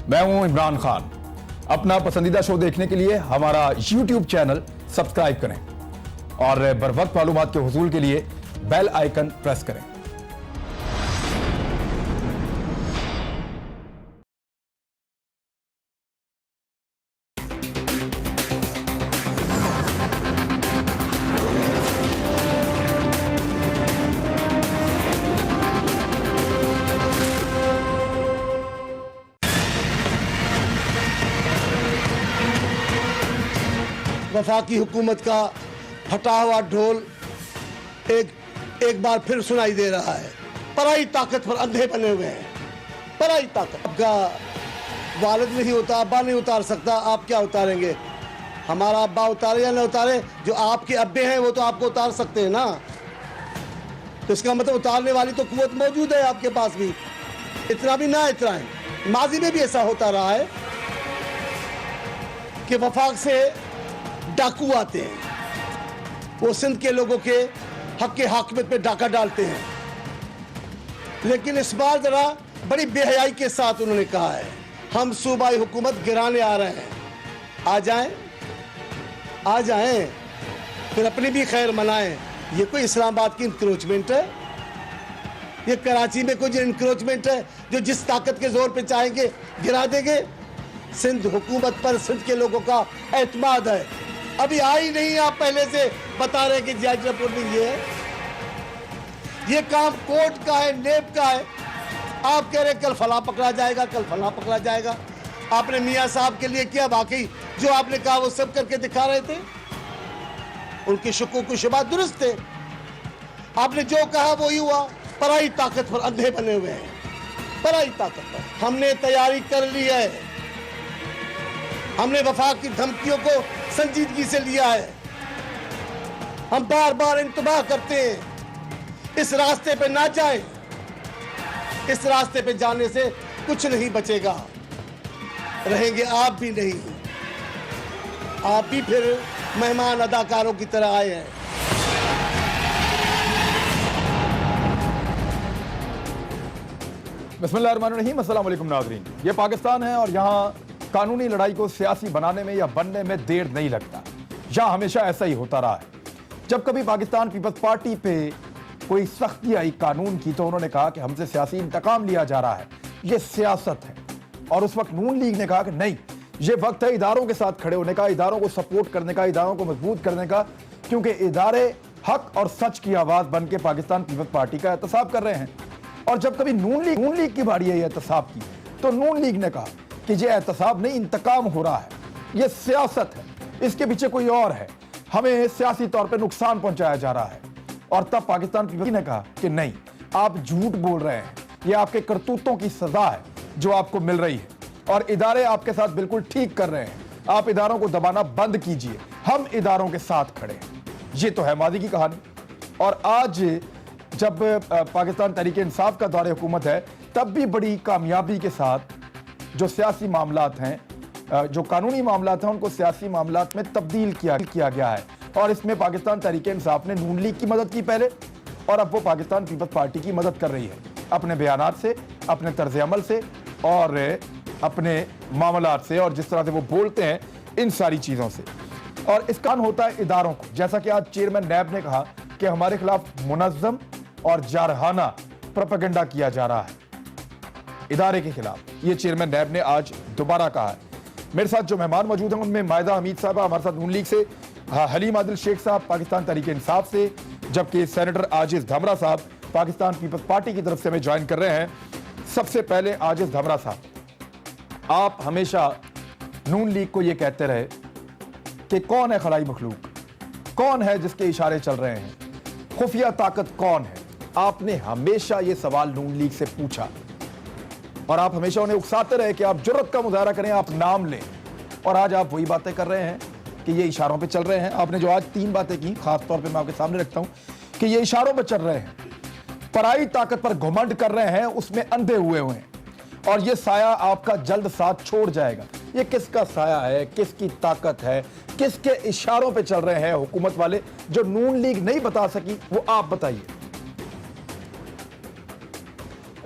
मैं हूं इमरान खान। अपना पसंदीदा शो देखने के लिए हमारा YouTube चैनल सब्सक्राइब करें और बर वक्त मालूमात के हुसूल के लिए बेल आइकन प्रेस करें। वफाकी हुकूमत का फटा हुआ ढोल एक बार फिर सुनाई दे रहा है। पराई ताकत पर अंधे बने हुए हैं। पराई ताकत आपका वालिद नहीं होता, अब्बा नहीं उतार सकता, आप क्या उतारेंगे? हमारा अब्बा उतारे या न उतारे, जो आपके अब्बे हैं वो तो आपको उतार सकते हैं ना। तो इसका मतलब उतारने वाली तो कुव्वत मौजूद है आपके पास भी। इतना भी ना इतराएं। माजी में भी ऐसा होता रहा है कि वफाक से डाकू आते हैं, वो सिंध के लोगों के हक के हाकिमियत पे डाका डालते हैं। लेकिन इस बार जरा बड़ी बेहयाई के साथ उन्होंने कहा है, हम सूबाई हुकूमत गिराने आ रहे हैं। आ जाएं, आ जाएं, फिर अपनी भी खैर मनाएं। ये कोई इस्लामाबाद की इंक्रोचमेंट है? ये कराची में कोई इंक्रोचमेंट है जो जिस ताकत के जोर पे चाहेंगे गिरा देंगे? सिंध हुकूमत पर सिंध के लोगों का एतमाद है। अभी आई नहीं, आप पहले से बता रहे कि जज रिपोर्ट में ये काम कोर्ट का है, नेब का है। आप कह रहे कल फला पकड़ा जाएगा, कल फला पकड़ा जाएगा। आपने मियां साहब के लिए किया, बाकी जो आपने कहा वो सब करके दिखा रहे थे। उनके शुकूक को शुबा दुरुस्त थे। आपने जो कहा वो ही हुआ। पराई ताकत पर अंधे बने हुए हैं। पराई ताकत पर हमने तैयारी कर ली है। हमने वफाक की धमकियों को संजीदगी से लिया है। हम बार बार इंतबाह करते हैं, इस रास्ते पे ना जाएं। इस रास्ते पे जाने से कुछ नहीं बचेगा। रहेंगे आप भी नहीं, आप भी फिर मेहमान अदाकारों की तरह आए हैं। बिस्मिल्लाहिर्रहमानिर्रहीम। अस्सलाम वालेकुम नाज़रीन। ये पाकिस्तान है और यहाँ कानूनी लड़ाई को सियासी बनाने में या बनने में देर नहीं लगता। यहाँ हमेशा ऐसा ही होता रहा है। जब कभी पाकिस्तान पीपल्स पार्टी पे कोई सख्ती आई कानून की तो उन्होंने कहा कि हमसे सियासी इंतकाम लिया जा रहा है, ये सियासत है। और उस वक्त नून लीग ने कहा कि नहीं, ये वक्त है इदारों के साथ खड़े होने का, इदारों को सपोर्ट करने का, इदारों को मजबूत करने का, क्योंकि इदारे हक और सच की आवाज बन के पाकिस्तान पीपल्स पार्टी का एहतसाब कर रहे हैं। और जब कभी नून लीग की बारी है एहतसाब की, तो नून लीग ने कहा कि ये एहतसाब नहीं, इंतकाम हो रहा है, ये सियासत है, इसके पीछे कोई और है, हमें सियासी तौर पे नुकसान पहुंचाया जा रहा है। और तब पाकिस्तान पीपल्स ने कहा कि नहीं, आप झूठ बोल रहे हैं, ये आपके करतूतों की सजा है जो आपको मिल रही है और इदारे आपके साथ बिल्कुल ठीक कर रहे हैं। आप इदारों को दबाना बंद कीजिए, हम इदारों के साथ खड़े हैं। ये तो है मादी की कहानी। और आज जब पाकिस्तान तहरीक इंसाफ का दौरे हुकूमत है, तब भी बड़ी कामयाबी के साथ जो सियासी मामलात हैं, जो कानूनी मामलात हैं, उनको सियासी मामलात में तब्दील किया गया है। और इसमें पाकिस्तान तहरीक इंसाफ ने नून लीग की मदद की पहले, और अब वो पाकिस्तान पीपल्स पार्टी की मदद कर रही है अपने बयानात से, अपने तर्ज अमल से और अपने मामलात से, और जिस तरह से वो बोलते हैं, इन सारी चीज़ों से। और इसका होता है इदारों को, जैसा कि आज चेयरमैन नैब ने कहा कि हमारे खिलाफ मुनज़्ज़म और जारहाना प्रोपेगेंडा किया जा रहा है इदारे के खिलाफ। ये चेयरमैन नैब ने आज दोबारा कहा है। मेरे साथ जो मेहमान मौजूद हैं उनमें मायदा हमीद साहबा हमारे साथ नून लीग से, हलीम आदिल शेख साहब पाकिस्तान तहरीक इंसाफ से, जबकि सेनेटर आजिज धमरा साहब पाकिस्तान पीपल्स पार्टी की तरफ से हमें ज्वाइन कर रहे हैं। सबसे पहले आजिज धमरा साहब, आप हमेशा नून लीग को यह कहते रहे कि कौन है खलाई मखलूक, कौन है जिसके इशारे चल रहे हैं, खुफिया ताकत कौन है? आपने हमेशा यह सवाल नून लीग से पूछा और आप हमेशा उन्हें उकसाते रहे कि आप जुर्रत का मुजाहरा करें, आप नाम लें। और आज आप वही बातें कर रहे हैं कि ये इशारों पे चल रहे हैं। आपने जो आज 3 बातें की, खास तौर पे मैं आपके सामने रखता हूं कि ये इशारों पे चल रहे हैं, पराई ताकत पर घुमंड कर रहे हैं, उसमें अंधे हुए हैं और ये साया आपका जल्द साथ छोड़ जाएगा। ये किसका साया है, किसकी ताकत है, किसके इशारों पे चल रहे हैं हुकूमत वाले, जो नून लीग नहीं बता सकी, वो आप बताइए।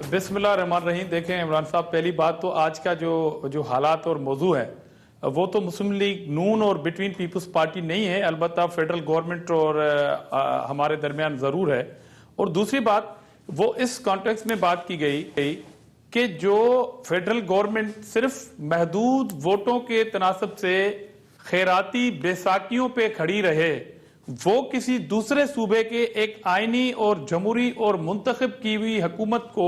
बिस्मिल्लाह रहमान रहीम। देखें इमरान साहब, पहली बात तो आज का जो हालात और मौजू है वो तो मुस्लिम लीग नून और बिटवीन पीपल्स पार्टी नहीं है, अलबत्ता फेडरल गवर्नमेंट और हमारे दरमियान ज़रूर है। और दूसरी बात, वो इस कॉन्टेक्स्ट में बात की गई कि जो फेडरल गवर्नमेंट सिर्फ महदूद वोटों के तनासब से खैराती बैसाखियों पे खड़ी रहे, वो किसी दूसरे सूबे के एक आईनी और जमहूरी और मुंतखब की हुई हुकूमत को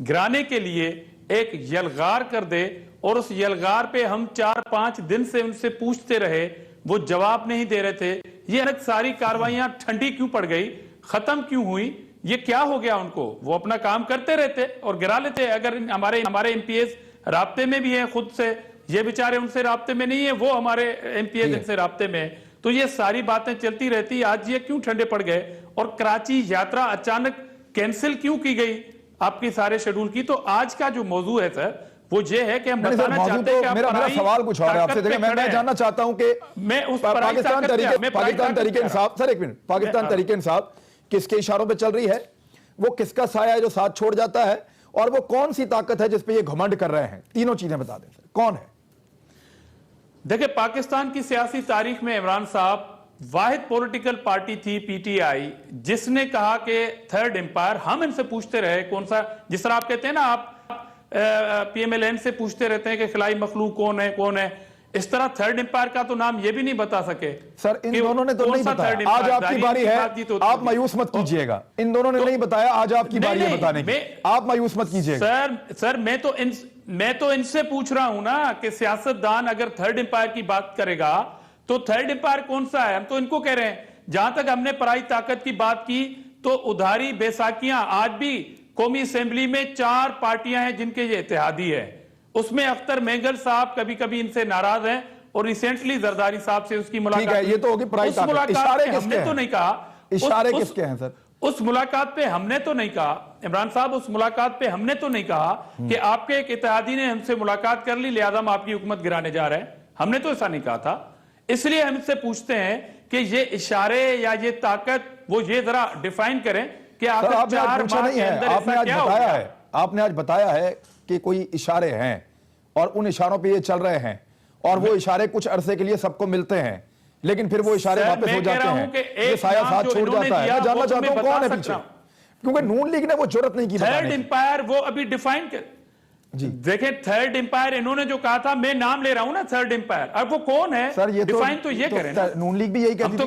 गिराने के लिए एक यलगार कर दे, और उस यलगार पे हम 4-5 दिन से उनसे पूछते रहे, वो जवाब नहीं दे रहे थे। ये अलग सारी कार्रवाइयां ठंडी क्यों पड़ गई, खत्म क्यों हुई, ये क्या हो गया उनको? वो अपना काम करते रहते और गिरा लेते। अगर हमारे एमपीएस राब्ते में भी हैं खुद से, ये बेचारे उनसे राब्ते में नहीं है, वो हमारे एमपीएस इनसे राब्ते में है, तो ये सारी बातें चलती रहती। आज ये क्यों ठंडे पड़ गए और कराची यात्रा अचानक कैंसिल क्यों की गई आपकी सारे शेड्यूल की? तो आज का जो मौजू है सर वो ये है कि हम बताना चाहते हैं कि मेरा सवाल कुछ और है आपसे। देखिए, मैं जानना चाहता हूं कि मैं उस पाकिस्तान तरीके इंसाफ, सर एक मिनट, पाकिस्तान तरीके इंसाफ किसके इशारों पे चल रही है? वो किसका साया है जो साथ छोड़ जाता है? और वो कौन सी ताकत है जिस पे ये घमंड कर रहे हैं? तीनों चीजें बता दें सर, कौन है? देखिए, पाकिस्तान की सियासी तारीख में इमरान साहब वाहिद पॉलिटिकल पार्टी थी पीटीआई जिसने कहा कि थर्ड एम्पायर, हम इनसे पूछते रहे कौन सा, जिस तरह आप कहते हैं ना, आप पीएमएलएन से पूछते रहते हैं कि खिलाई मखलूक कौन है, इस तरह थर्ड एम्पायर का तो नाम ये भी नहीं बता सके। सर इन दोनों ने तो नहीं बताया, आज आपकी बारी है, आप मायूस मत कीजिएगा। इन दोनों ने नहीं बताया, आज आपकी बारी है बताने की, आप मायूस मत कीजिएगा। सर मैं तो इनसे पूछ रहा हूं ना कि सियासतदान अगर थर्ड एम्पायर की बात करेगा तो थर्ड एम्पायर कौन सा है? हम तो इनको कह रहे हैं। जहां तक हमने पराई ताकत की बात की तो उधारी बैसाखियां, आज भी कौमी असेंबली में 4 पार्टियां हैं जिनके ये इत्तेहादी है, उसमें अख्तर मेंगल साहब कभी कभी इनसे नाराज हैं और रिसेंटली जरदारी साहब से उसकी मुलाकात, ये तो होगी पराई ताकत। इशारे हमने तो नहीं कहा, इशारे किसके हैं सर? उस मुलाकात पे हमने तो नहीं कहा इमरान साहब, उस मुलाकात पे हमने तो नहीं कहा कि आपके एक इत्तेहादी ने हमसे मुलाकात कर ली लिहाजा हम आपकी हुकूमत गिराने जा रहे हैं, हमने तो ऐसा नहीं कहा था। इसलिए हम इससे पूछते हैं कि ये इशारे या ये ताकत, वो ये जरा डिफाइन करें कि आखिर 4 माह के अंदर ऐसा क्या हो गया? आपने आज बताया है कि कोई इशारे हैं और उन इशारों पे ये चल रहे हैं, और वो इशारे कुछ अरसे के लिए सबको मिलते हैं, लेकिन फिर वो इशारे वापस हो जाते हैं, ये साया साथ छोड़ जाता है। मैं जानना चाहता हूं कौन है पीछे, क्योंकि नून लीग ने वो जरूरत नहीं की। थर्ड एम्पायर वो अभी डिफाइन कर जी, देखें थर्ड एम्पायर इन्होंने जो कहा था, मैं नाम ले रहा हूं ना थर्ड एम्पायर, अब वो कौन है सर? ये डिफाइन तो ये करें ना। नून लीग भी यही कहती थी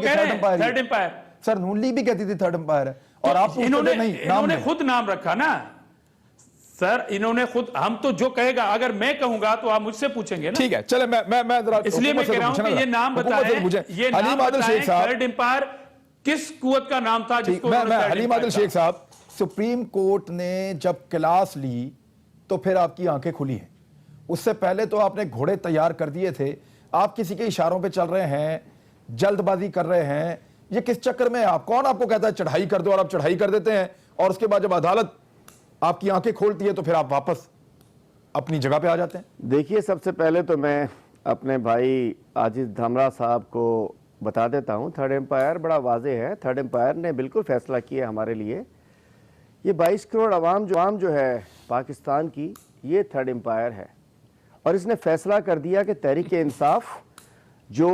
थर्ड एम्पायर, सर नून लीग भी कहती थी थर्ड एम्पायर है, और आप इन्होंने खुद नाम रखा ना सर, इन्होंने खुद। हम तो जो कहेगा, अगर मैं कहूंगा तो आप मुझसे पूछेंगे ना। ठीक है, चले मैं जरा इसलिए मैं कह रहा हूं कि ये नाम बताएं, ये नाम बताएं थर्ड एम्पायर किस कुव्वत का नाम था जिसको हलीम आदिल शेख साहब, सुप्रीम कोर्ट ने जब क्लास ली तो फिर आपकी आंखें खुली हैं, उससे पहले तो आपने घोड़े तैयार कर दिए थे। आप किसी के इशारों पे चल रहे हैं, जल्दबाजी कर रहे हैं, ये किस चक्कर में? आप कौन आपको कहता है चढ़ाई कर दो, और आप चढ़ाई कर देते हैं, और उसके बाद जब अदालत आपकी आंखें खोलती है तो फिर आप वापस अपनी जगह पे आ जाते हैं? देखिए, सबसे पहले तो मैं अपने भाई आजिज धामरा साहब को बता देता हूं, थर्ड एम्पायर बड़ा वाज़ेह है। थर्ड एम्पायर ने बिल्कुल फैसला किया हमारे लिए। ये 22 करोड़ आवाम जो है पाकिस्तान की, ये थर्ड एम्पायर है, और इसने फैसला कर दिया कि तहरीक इंसाफ जो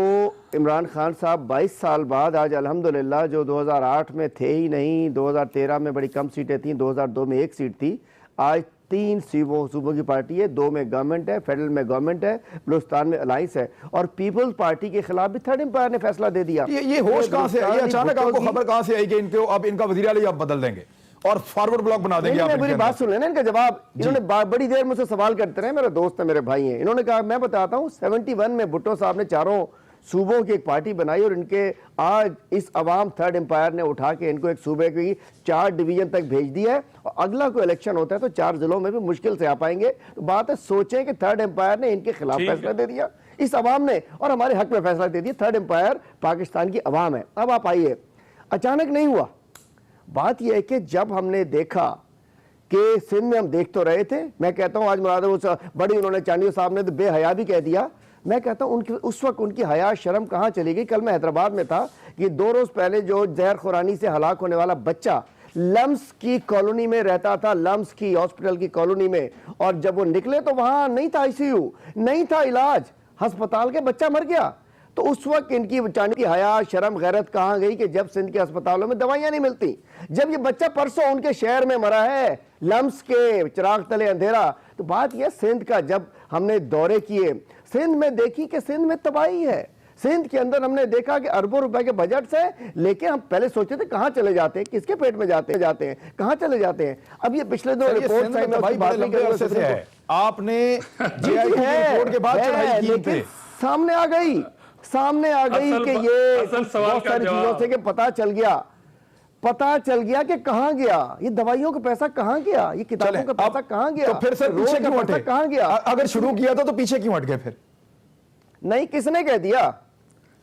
इमरान खान साहब 22 साल बाद आज अल्हम्दुलिल्लाह, जो 2008 में थे ही नहीं, 2013 में बड़ी कम सीटें थीं, 2002 में 1 सीट थी, आज 3 सूबों की पार्टी है, 2 में गवर्नमेंट है, फेडरल में गवर्नमेंट है, बलूचिस्तान में अलायंस है, और पीपल्स पार्टी के खिलाफ भी थर्ड एम्पायर ने फैसला दे दिया। ये होश कहां से आई? अचानक आपको खबर कहां से आई कि इनको अब इनका वज़ीर आला आप बदल देंगे और फॉरवर्ड ब्लॉक बना देंगे? आप मेरी बात सुन लेना, इनका जवाब। इन्होंने बड़ी देर मुझसे सवाल करते रहे, मेरे दोस्त है, मेरे भाई हैं। इन्होंने कहा, मैं बताता हूं, 71 में भुट्टो साहब ने 4 सूबों की एक पार्टी बनाई, और इनके आज इस अवाम थर्ड एम्पायर ने उठा के इनको एक सूबे की 4 डिवीजन तक भेज दिया है, और अगला कोई इलेक्शन होता है तो 4 जिलों में भी मुश्किल से आ पाएंगे। तो बात है, सोचें कि थर्ड एम्पायर ने इनके खिलाफ फैसला दे दिया, इस अवाम ने, और हमारे हक में फैसला दे दिया। थर्ड एम्पायर पाकिस्तान की अवाम है। अब आप आइए, अचानक नहीं हुआ। बात यह है कि जब हमने देखा कि सिंध में, हम देख तो रहे थे, मैं कहता हूं आज मुराद बड़ी उन्होंने चांडियो साहब ने तो बेहया भी कह दिया, मैं कहता हूं उनकी उस वक्त उनकी हया शर्म कहां चली गई। कल मैं हैदराबाद में था कि 2 रोज पहले जो जहर खुरानी से हलाक होने वाला बच्चा लम्स की कॉलोनी में रहता था, लम्स की हॉस्पिटल की कॉलोनी में, और जब वो निकले तो वहां नहीं था आईसीयू, नहीं था इलाज, अस्पताल के बच्चा मर गया। तो उस वक्त इनकी बचाने की हया शर्म गैरत कहां गई कि जब सिंध के अस्पतालों में दवाइयां नहीं मिलती। जब ये बच्चा परसों उनके शहर में मरा है, लम्स के चिराग तले अंधेरा। तो बात यह, सिंध का जब हमने दौरे किए, सिंध में देखी कि सिंध में तबाही है। सिंध के अंदर हमने देखा कि अरबों रुपए के बजट से, लेकिन हम पहले सोचते थे कहां चले जाते हैं, किसके पेट में जाते हैं, कहां चले जाते हैं। अब ये पिछले दो रिपोर्ट आपने रिपोर्ट के बाद चढ़ाई की थी, सामने आ गई कि ये बहुत सारी चीजों से कि पता चल गया कि कहां गया ये दवाइयों का पैसा, कहां गया ये किताबों का पैसा, कहां गया। तो फिर सर पीछे क्यों हटे, कहां गया? अगर शुरू किया तो पीछे क्यों हट गए फिर? नहीं, किसने कह दिया?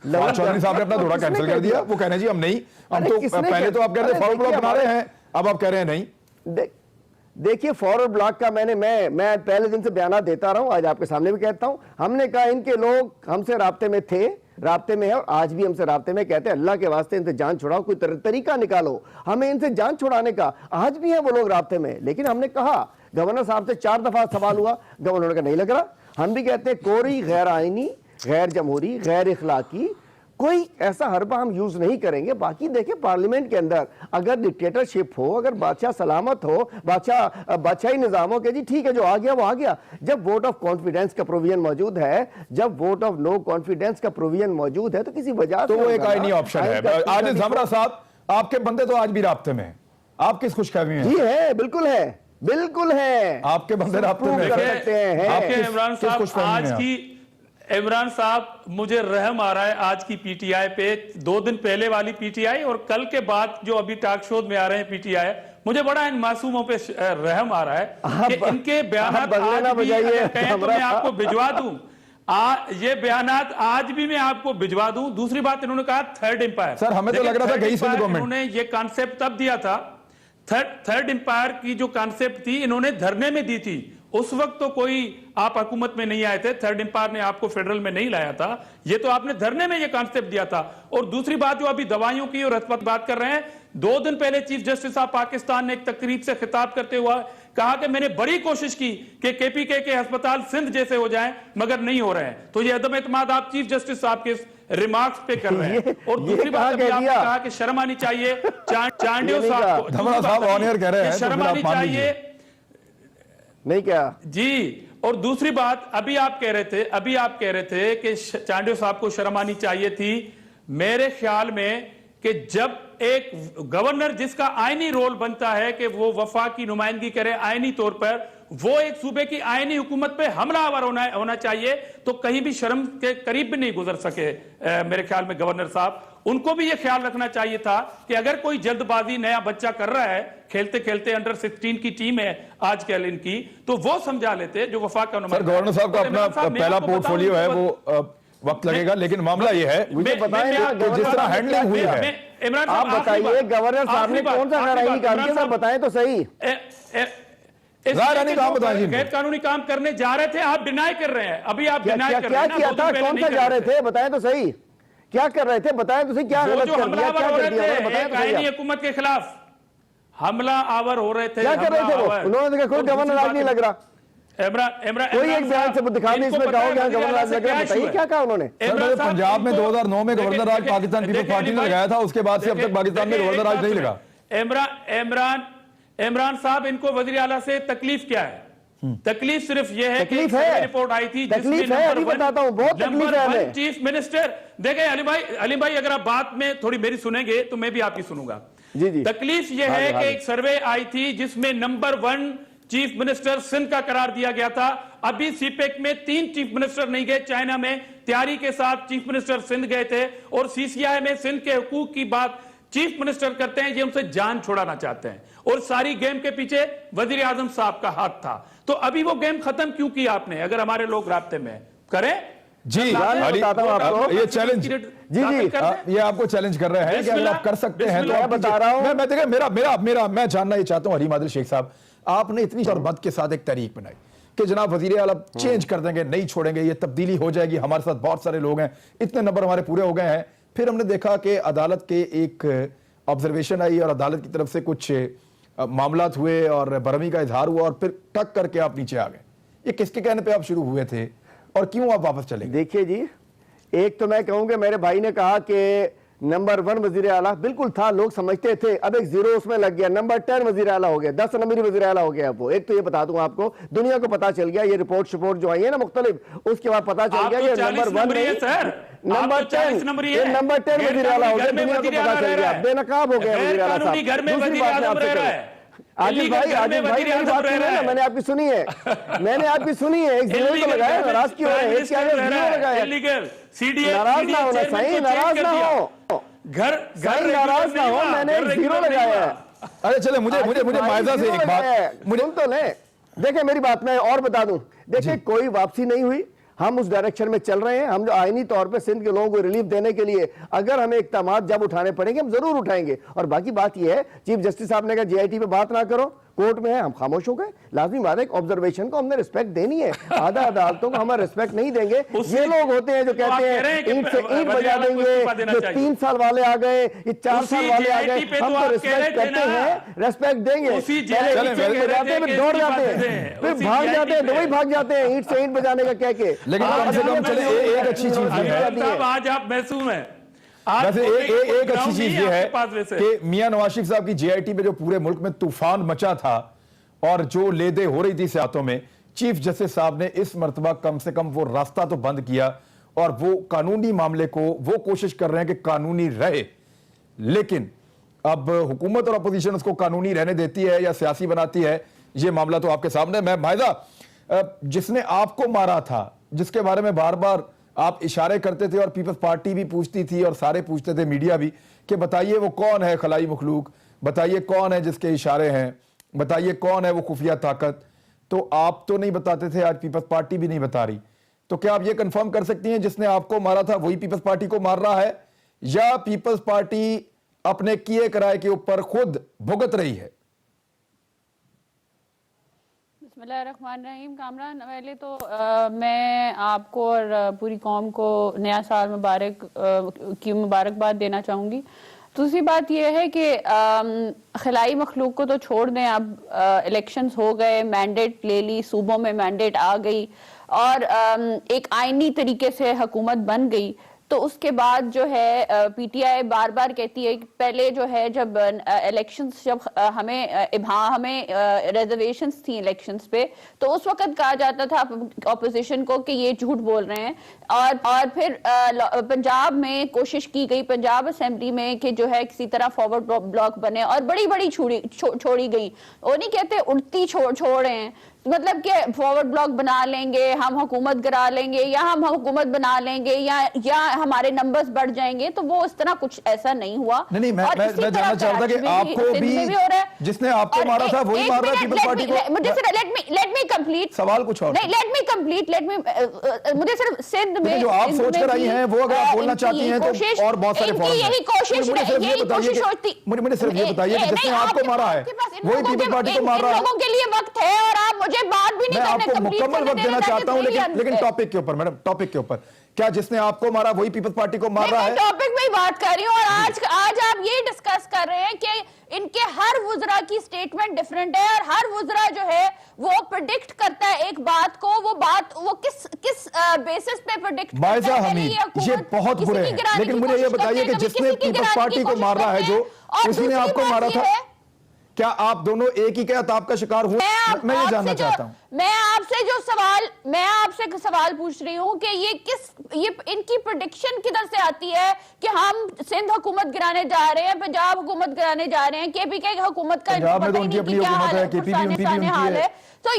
चौधरी साहब ने अपना दौरा कैंसिल कर दिया। वो कह रहे हैं जी हम नहीं, हम तो पहले तो आप कह रहे थे फॉरवर्ड ब्लॉक बना रहे हैं, अब आप कह रहे हैं नहीं। देखिए, फॉरवर्ड ब्लॉक का मैं पहले दिन से बयान देता रहा हूं, आज आपके सामने भी कहता हूं। हमने कहा इनके लोग हमसे राब्ते में थे, राब्ते में है और आज भी हमसे राब्ते में, कहते हैं अल्लाह के वास्ते इनसे जान छुड़ाओ, कोई तरीका निकालो हमें इनसे जान छुड़ाने का। आज भी है वो लोग राब्ते में। लेकिन हमने कहा, गवर्नर साहब से 4 दफा सवाल हुआ, गवर्नर का नहीं लग रहा। हम भी कहते हैं कोई गैर आईनी, गैर जमहूरी, गैर इखलाकी कोई ऐसा हरबा हम यूज नहीं करेंगे। बाकी देखिए, पार्लियामेंट के अंदर अगर डिक्टेटरशिप हो, अगर बादशाह सलामत हो, बादशाही निजाम हो, कि जी ठीक है जो आ गया वो आ गया। जब वोट ऑफ कॉन्फिडेंस का प्रोविजन मौजूद है, जब वोट ऑफ नो कॉन्फिडेंस का प्रोविजन मौजूद है, तो किसी वजह तो वो एक आईनी ऑप्शन है। आज जमरा साहब, आपके बंदे तो आज भी राब्ते में हैं, आप किस खुशखबरी में? जी है, बिल्कुल है, आपके बंदे राब्ते में कर सकते हैं। इमरान साहब, आज की इमरान साहब, मुझे रहम आ रहा है आज की पीटीआई पे। 2 दिन पहले वाली पीटीआई और कल के बाद जो अभी टॉक शो में आ रहे हैं पीटीआई, मुझे बड़ा इन मासूमों पे रहम आ रहा है कि इनके बयान आज भी कहें तो मैं आपको भिजवा दूं, ये बयानात आज भी मैं आपको भिजवा दूं। दूसरी बात, इन्होंने कहा थर्ड एम्पायर। सर हमें तो लग रहा था गई सिंध गवर्नमेंट, इन्होंने ये कॉन्सेप्ट तब दिया था, थर्ड एम्पायर की जो कॉन्सेप्ट थी इन्होंने धरने में दी थी। उस वक्त तो कोई आप हुकूमत में नहीं आए थे, थर्ड एम्पायर ने आपको फेडरल में नहीं लाया था, ये तो आपने धरने में ये कॉन्सेप्ट दिया था। और दूसरी बात, जो अभी दवाइयों की और अस्पताल बात कर रहे हैं, 2 दिन पहले चीफ जस्टिस ऑफ पाकिस्तान ने एक तकरीब से खिताब करते हुए कहा कि मैंने बड़ी कोशिश की कि केपीके के अस्पताल सिंध जैसे हो जाएं, मगर नहीं हो रहे हैं। तो ये अदम एतमाद आप चीफ जस्टिस साहब के रिमार्क्स पे कर रहे हैं। और दूसरी बात, अभी आपने कहा कि शर्म आनी चाहिए चांडियो साहब को, शर्म आनी चाहिए, नहीं क्या जी। और दूसरी बात, अभी आप कह रहे थे कि चांडियो साहब को शर्म आनी चाहिए थी। मेरे ख्याल में कि जब एक गवर्नर जिसका आईनी रोल बनता है कि वो वफाक की नुमाइंदगी करे आईनी तौर पर, वो एक सूबे की आईनी हुकूमत पे हमलावर होना चाहिए, तो कहीं भी शर्म के करीब भी नहीं गुजर सके। मेरे ख्याल में गवर्नर साहब, उनको भी ये ख्याल रखना चाहिए था कि अगर कोई जल्दबाजी नया बच्चा कर रहा है, खेलते खेलते अंडर 16 की टीम है आजकल इनकी, तो वो समझा लेते जो वफाक का नुमाइंदा। गवर्नर साहब का अपना पहला पोर्टफोलियो है, वो वक्त लगेगा, लेकिन मामला ये है मुझे बताएं जिस तरह हैंडलिंग हुई है। इमरान साहब, आप बताइए गवर्नर साहब ने कौन सा गैर काम किया, बताएं तो सही। गैर कानूनी काम करने जा रहे थे, आप डिनाई कर रहे हैं। अभी आप डिनाई कर रहे हैं। क्या किया था, कौन सा जा रहे थे, बताएं तो सही, क्या कर रहे थे, बताएं तो सही, क्या गलत कर दिया, क्या कर दिया, आईनी हुकूमत के खिलाफ हमला आवर हो रहे थे, क्या कर रहे थे वो? उन्होंने देखा कोई गवर्नर आज नहीं लग रहा। कोई एक बयान से दिखाने इसमें कहो क्या गवर्नर राज लग रहा है, बताइए क्या कहा उन्होंने? पंजाब में 2009 में गवर्नर राज पाकिस्तान पीपल्स पार्टी ने लगाया था, उसके बाद से अब तक पाकिस्तान में गवर्नर राज नहीं लगा। इमरान साहब, इनको वजीर आला से तकलीफ क्या है? तकलीफ सिर्फ यह है कि रिपोर्ट आई थी, तकलीफ है, अभी बताता हूं, बहुत तकलीफ है। चीफ मिनिस्टर, देखें अली भाई अगर आप बात में थोड़ी मेरी सुनेंगे तो मैं भी आपकी सुनूंगा। जी। तकलीफ यह है कि एक सर्वे आई थी जिसमें नंबर 1 चीफ मिनिस्टर सिंध का करार दिया गया था। अभी सीपेक में 3 चीफ मिनिस्टर नहीं गए, चाइना में तैयारी के साथ चीफ मिनिस्टर सिंध गए थे, और सीसीआई में सिंध के हुकूक की बात चीफ मिनिस्टर करते हैं, ये उनसे जान छुड़ाना चाहते हैं, और सारी गेम के पीछे वजीर आजम साहब का हाथ था। तो अभी वो गेम खत्म क्यों की आपने? अगर हमारे लोग राब्ते में करें जी, ये चैलेंज जी ये आपको चैलेंज कर रहे हैं कि अगर आप कर सकते हैं तो बता रहा हूं। मैं देखिए मैं जानना ये चाहता हूं हरीम आदिल शेख साहब, आपने इतनी शरबत के साथ एक तहरीक बनाई कि जनाब वजीर आला चेंज कर देंगे, नहीं छोड़ेंगे, ये तब्दीली हो जाएगी, हमारे साथ बहुत सारे लोग हैं, इतने नंबर हमारे पूरे हो गए हैं। फिर हमने देखा कि अदालत के एक ऑब्जर्वेशन आई और अदालत की तरफ से कुछ मामलात हुए और बरहमी का इजहार हुआ और फिर टक करके आप नीचे आ गए। ये किसके कहने पे आप शुरू हुए थे और क्यों आप वापस चले गए? देखिए जी, एक तो मैं कहूंगा मेरे भाई ने कहा कि नंबर 1 वजीर आला बिल्कुल था, लोग समझते थे, अब एक जीरो उसमें लग गया, नंबर 10 वजीर आला हो गया, 10 नंबरी वजीर आला हो गया वो। एक तो ये बता दूं आपको, दुनिया को पता चल गया, ये रिपोर्ट जो आई है ना मुख्तलिफ, उसके बाद पता चल गया कि नंबर 1 नहीं, नंबर 10 नंबर 10 वजीर आला हो गया, दुनिया को पता चल गया, बेनकाब हो गया वजीर आला साहब। दूसरी बात मैं आपसे करूं, आदिल भाई मेरी बात सुनिए ना, मैंने आपकी सुनी है, एक जीरो तो लगाया, नाराज क्यों हो रहे हैं? क्या जीरो लगाया? नाराज ना होना सही, नाराज ना हो, नाराज ना हो, मैंने एक जीरो लगाया है। अरे चले, मुझे मायजा से एक बात, मुझे तो ले देखिए मेरी बात मैं और बता दूं, देखिए कोई वापसी नहीं हुई, हम उस डायरेक्शन में चल रहे हैं। हम जो आईनी तौर पे सिंध के लोगों को रिलीफ देने के लिए अगर हमें इक़दामात जब उठाने पड़ेंगे हम जरूर उठाएंगे। और बाकी बात यह है, चीफ जस्टिस साहब ने कहा जीआईटी पे बात ना करो, कोर्ट में है, हम खामोश हो गए। लाजमी बात है, ऑब्जर्वेशन को हमने रिस्पेक्ट देनी है, आधा अदालतों को हम रिस्पेक्ट नहीं देंगे। ये लोग होते हैं जो कहते हैं ईंट से ईंट बजा देंगे, जो 3 साल वाले आ गए, ये 4 साल वाले आ गए, हम तो रिस्पेक्ट करते हैं, रिस्पेक्ट देंगे। पहले ईंट से ईंट बजाते हैं, फिर दौड़ जाते हैं, फिर भाग जाते हैं, दुबई भाग जाते हैं ईंट से ईंट बजाने का कह के। लेकिन कम से कम चले एक अच्छी चीज है, आज आप महसूस है, वैसे एक अच्छी चीज ये है कि मियां नवाज शरीफ साहब की जीआईटी पे जो पूरे मुल्क में तूफान मचा था और जो लेदे हो रही थी सियासतों में, चीफ जस्टिस साहब ने इस मर्तबा कम से कम वो रास्ता तो बंद किया और वो कानूनी मामले को वो कोशिश कर रहे हैं कि कानूनी रहे। लेकिन अब हुकूमत और अपोजिशन उसको कानूनी रहने देती है या सियासी बनाती है, ये मामला तो आपके सामने। मैं मायदा, जिसने आपको मारा था, जिसके बारे में बार बार आप इशारे करते थे और पीपल्स पार्टी भी पूछती थी और सारे पूछते थे, मीडिया भी, कि बताइए वो कौन है खलाई मखलूक, बताइए कौन है जिसके इशारे हैं, बताइए कौन है वो खुफिया ताकत, तो आप तो नहीं बताते थे, आज पीपल्स पार्टी भी नहीं बता रही। तो क्या आप ये कंफर्म कर सकती हैं जिसने आपको मारा था वही पीपल्स पार्टी को मार रहा है, या पीपल्स पार्टी अपने किए कराए के ऊपर खुद भुगत रही है? बिस्मिल्लाहिर्रहमानिर्रहीम। कामरान, पहले तो मैं आपको और पूरी कौम को नया साल मुबारक की मुबारकबाद देना चाहूँगी। दूसरी बात यह है कि खिलाई मखलूक को तो छोड़ दें, अब इलेक्शंस हो गए, मैंडेट ले ली, सूबों में मैंडेट आ गई और एक आईनी तरीके से हुकूमत बन गई। तो उसके बाद जो है पीटीआई बार बार कहती है कि पहले जो है जब इलेक्शंस, जब हमें रिजर्वेशंस थी इलेक्शंस पे, तो उस वक्त कहा जाता था ऑपोजिशन को कि ये झूठ बोल रहे हैं। और फिर पंजाब में कोशिश की गई, पंजाब असेंबली में, कि जो है किसी तरह फॉरवर्ड ब्लॉक बने और बड़ी बड़ी छोड़ी गई। वो नहीं कहते उड़ती छोड़ रहे हैं, मतलब कि फॉरवर्ड ब्लॉक बना लेंगे, हम हुकूमत गिरा लेंगे, या हम हुकूमत बना लेंगे, या हमारे नंबर्स बढ़ जाएंगे। तो वो इस तरह कुछ ऐसा नहीं हुआ। नहीं, मैं जानना चाहता कि आपको भी जिसने आपको मारा था वही मार रहा है पीपल्स पार्टी को। मुझे लेट मी कंप्लीट सवाल कुछ और नहीं, लेट मी कंप्लीट। मुझे सिर्फ सिंध में जो आप सोच कर आई हैं वो अगर आप बोलना चाहती हैं तो और बहुत सारे फॉर्म, यही कोशिश होती, मुझे सिर्फ ये बताइए कि जिसने आपको मारा है वही पीपल्स पार्टी को मार रहा है। लोगों के लिए वक्त है और आप मुझे बात भी नहीं मैं करने, आपको मुकम्मल वक्त देना चाहता हूं, लेकिन टॉपिक के ऊपर, मैडम टॉपिक के ऊपर, क्या जिसने आपको मारा वही पीपल्स पार्टी को मार रहा है? टॉपिक में ही बात कर रही हूं। और आज आप ये डिस्कस कर रहे हैं कि इनके हर वुजरा की स्टेटमेंट डिफरेंट है और हर वुजरा जो है वो प्रेडिक्ट करता है एक बात को, वो किस बेसिस पे प्रेडिक्ट करता है। मायजा हमीद, ये बहुत बुरे हैं, लेकिन मुझे ये बताइए कि जिसने पीपल्स पार्टी को मार रहा है, जो उसी ने आपको मारा था, क्या आप दोनों एक ही कहताब का शिकार हुए? मैं ये जानना चाहता हूं। मैं आपसे सवाल पूछ रही हूं कि ये इनकी प्रेडिक्शन किधर से आती है कि हम सिंध हुकूमत गिराने जा रहे हैं, पंजाब हुकूमत गिराने जा रहे हैं, केपीके हुकूमत का पंजाब में तो उनकी अपनी हुकूमत है, केपी भी उनकी है। तो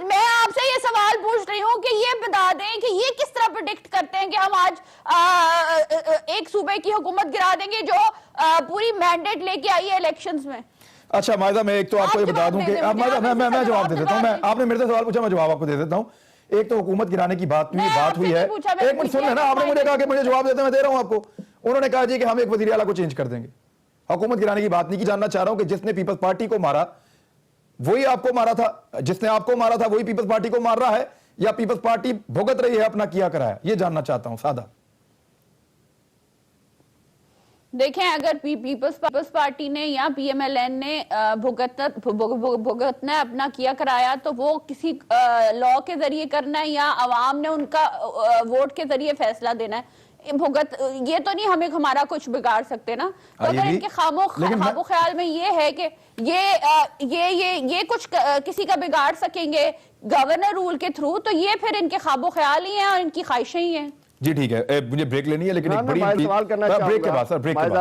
मैं आपसे ये सवाल पूछ रही हूँ कि ये बता दें कि ये किस तरह प्रेडिक्ट करते हैं कि हम आज एक सूबे की हुकूमत गिरा देंगे जो पूरी मैंडेट लेके आई है इलेक्शंस में। अच्छा मायदा, मैं एक तो आपको ये बता दूं कि मैं जवाब दे देता हूं। मैं आपने मेरे से सवाल पूछा, मैं जवाब आपको दे देता हूं। एक तो हुकूमत गिराने की बात हुई है, एक मिनट सुन लेना। आपने मुझे कहा कि मुझे जवाब देते, मैं दे रहा हूं आपको। उन्होंने कहा जी कि हम एक वजीर आला को चेंज कर देंगे, हुकूमत गिराने की बात नहीं की। जानना चाह रहा हूं कि जिसने पीपल्स पार्टी को मारा वही आपको मारा था, जिसने आपको मारा था वही पीपल्स पार्टी को मार रहा है, या पीपल्स पार्टी भुगत रही है अपना किया कराया? ये जानना चाहता हूं, सादा। देखें, अगर पीपल्स पार्टी ने या पीएमएलएन ने भुगतना अपना किया कराया, तो वो किसी लॉ के जरिए करना है या अवाम ने उनका वोट के जरिए फैसला देना है। ये तो नहीं हमारा कुछ बिगाड़ सकते ना। तो अगर इनके खामो ख्याल में ये है कि ये कुछ किसी का बिगाड़ सकेंगे गवर्नर रूल के थ्रू, तो ये फिर इनके खामो ख्याल ही हैं और इनकी ख्वाहिशें ही हैं। जी ठीक है, मुझे ब्रेक लेनी है, लेकिन एक बड़ी सवाल करना ब्रेक के बाद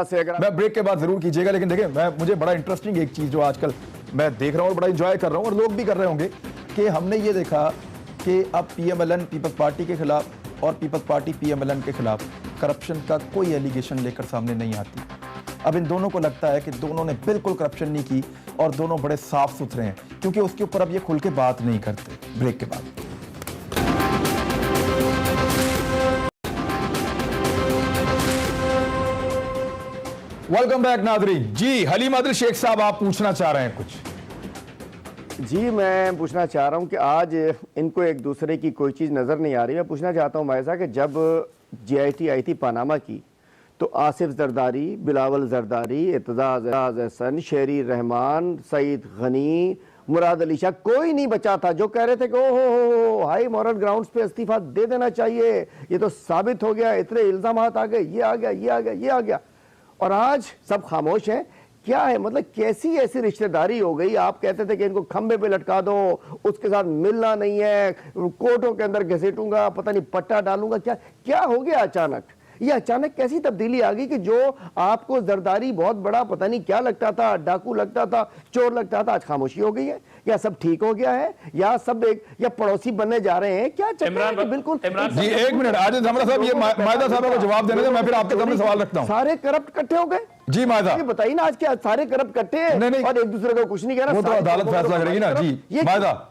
सर, मैं ब्रेक के बाद जरूर कीजिएगा। लेकिन देखिए, मुझे बड़ा इंटरेस्टिंग एक चीज जो आजकल मैं देख रहा हूँ और बड़ा एंजॉय कर रहा हूँ और लोग भी कर रहे होंगे, कि हमने ये देखा कि अब पीएमएलएन पीपल्स पार्टी के खिलाफ और पीपल्स पार्टी पीएमएलएन के खिलाफ करप्शन का कोई एलिगेशन लेकर सामने नहीं आती। अब इन दोनों को लगता है कि दोनों ने बिल्कुल करप्शन नहीं की और दोनों बड़े साफ सुथरे हैं, क्योंकि उसके ऊपर अब ये खुल के बात नहीं करते। ब्रेक के बाद वेलकम बैक नाज़रीन। जी हलीम आदिल शेख साहब, आप पूछना चाह रहे हैं कुछ? जी मैं पूछना चाह रहा हूं कि आज इनको एक दूसरे की कोई चीज़ नज़र नहीं आ रही। मैं पूछना चाहता हूं मायजा कि जब जीआईटी आई थी पनामा की, तो आसिफ जरदारी, बिलावल जरदारी, इत्तेजाज हसन, शेरी रहमान, सईद गनी, मुराद अली शाह, कोई नहीं बचा था जो कह रहे थे कि ओहो हाई मॉरल ग्राउंड्स पे इस्तीफा दे देना चाहिए, ये तो साबित हो गया, इतने इल्जाम आ गए, ये आ गया, ये आ गया, ये आ गया, और आज सब खामोश हैं। क्या है मतलब, कैसी ऐसी रिश्तेदारी हो गई? आप कहते थे कि इनको खंबे पे लटका दो, उसके साथ मिलना नहीं है, कोर्टों के अंदर घसीटूंगा, पता नहीं पट्टा डालूंगा, क्या हो गया अचानक? ये अचानक कैसी तब्दीली आ गई कि जो आपको जरदारी बहुत बड़ा पता नहीं क्या लगता था, डाकू लगता था, चोर लगता था, आज खामोशी हो गई है? या सब ठीक हो गया है, या सब एक या पड़ोसी बनने जा रहे हैं? क्या चल रहा है? बिल्कुल जी एक मिनट, आज हमरा साहब, ये मायदा साहब को जवाब देने दे, मैं फिर आपके सामने सवाल रखता हूं। सारे करप्ट इकट्ठे हो गए? जी मायदा, ये बताइए ना, आज क्या सारे करप्ट इकट्ठे हैं और एक दूसरे को कुछ नहीं कह रहा? वो तो अदालत फैसला करेगी ना। जी मायदा।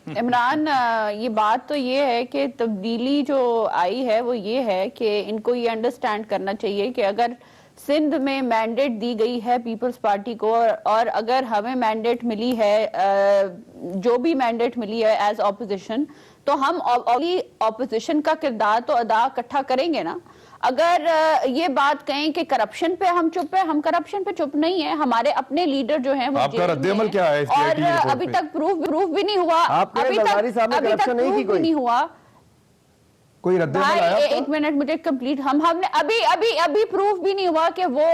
इमरान, ये बात तो ये है कि तब्दीली जो आई है वो ये है कि इनको ये अंडरस्टैंड करना चाहिए कि अगर सिंध में मैंडेट दी गई है पीपल्स पार्टी को, और अगर हमें मैंडेट मिली है, जो भी मैंडेट मिली है एज ऑपोजिशन, तो हम ऑपोजिशन का किरदार तो अदा इकट्ठा करेंगे ना। अगर ये बात कहें कि करप्शन पे हम चुप है, हम करप्शन पे चुप नहीं है। हमारे अपने लीडर जो हैं वो आपका रद्देअमल क्या है? और अभी तक प्रूफ भी नहीं हुआ, अभी तक प्रूफ भी नहीं हुआ। कोई रद्देअमल आया? एक मिनट मुझे कंप्लीट, हमने अभी प्रूफ भी नहीं हुआ कि वो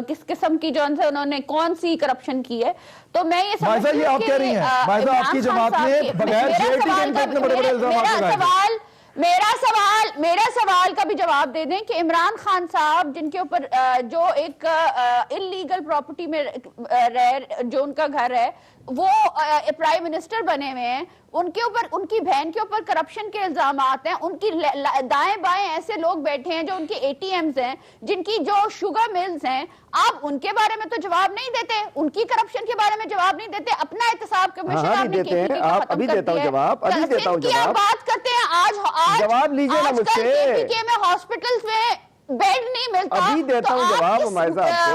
किस किस्म की जो उन्होंने कौन सी करप्शन की है। तो मैं ये समझती हूं कि आप कह रही हैं आपकी जमात ने बगैर जेटी के इतने बड़े-बड़े इल्जाम लगाए। मेरा सवाल का भी जवाब दे दें कि इमरान खान साहब, जिनके ऊपर जो एक इलीगल प्रॉपर्टी में जो उनका घर है, वो प्राइम मिनिस्टर बने हुए हैं, उनके ऊपर, उनकी बहन के ऊपर करप्शन के इल्जाम आते हैं, उनकी दाएं बाएं ऐसे लोग बैठे हैं जो उनके एटीएम्स हैं, जिनकी जो शुगर मिल्स हैं, आप उनके बारे में तो जवाब नहीं देते, उनकी करप्शन के बारे में जवाब नहीं देते। अपना एहतसाब कमीशन आपने अभी देता हूं जवाब, अभी देता हूं जवाब। बात करते हैं आज जवाब लीजिए ना मुझसे। में हॉस्पिटल्स में बेड नहीं मिलता, अभी देता हूं जवाब।